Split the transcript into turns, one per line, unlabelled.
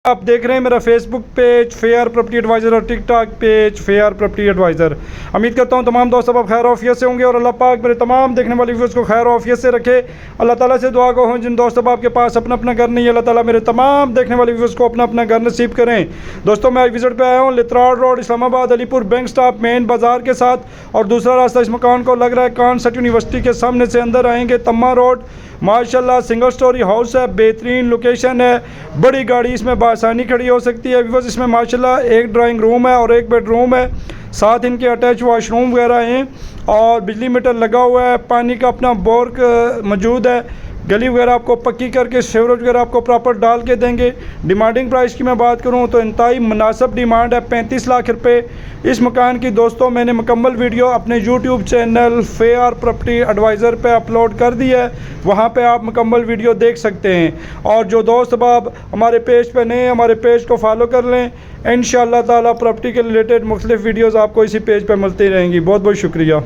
आप देख रहे हैं मेरा Facebook page fair property adviser और TikTok page fair property adviser. उम्मीद करता हूं तमाम दोस्त अब खैर ऑफियत से होंगे और अल्लाह पाक मेरे तमाम देखने वाले व्यूअर्स को खैर ऑफियत से रखे। अल्लाह ताला से दुआ को हो जिन दोस्तों आपके पास अपना अपना घर नहीं है, अल्लाह ताला मेरे तमाम देखने वाले व्यूअर्स को अपना अपना घर नसीब करें। दोस्तों मैं विजिट पे आया हूँ Lehtrar road Islamabad Alipur bank stop main बाज़ार के साथ, और दूसरा रास्ता इस मकान को लग रहा है कॉन्सेप्ट यूनिवर्सिटी के सामने से अंदर आएंगे तम्मा रोड। माशाल्लाह सिंगल स्टोरी हाउस है, बेहतरीन लोकेशन है, बड़ी गाड़ी इसमें बासानी खड़ी हो सकती है। व्यूअर्स इसमें माशाल्लाह एक ड्राइंग रूम है और एक बेडरूम है, साथ इनके अटैच वॉशरूम वगैरह हैं और बिजली मीटर लगा हुआ है। पानी का अपना बोर मौजूद है। गली वगैरह आपको पक्की करके सीवरेज वगैरह आपको प्रॉपर डाल के देंगे। डिमांडिंग प्राइस की मैं बात करूं तो इंतहाई मुनासिब डिमांड है 35 लाख रुपए इस मकान की। दोस्तों मैंने मुकम्मल वीडियो अपने YouTube channel fair property adviser पे अपलोड कर दी है, वहां पे आप मुकम्मल वीडियो देख सकते हैं। और जो दोस्त अब हमारे पेज पे नए हमारे पेज को फॉलो कर लें, इंशाअल्लाह ताला प्रॉपर्टी के रिलेटेड मुख्तलिफ वीडियोज़ आपको इसी पेज पर मिलती रहेंगी। बहुत बहुत शुक्रिया।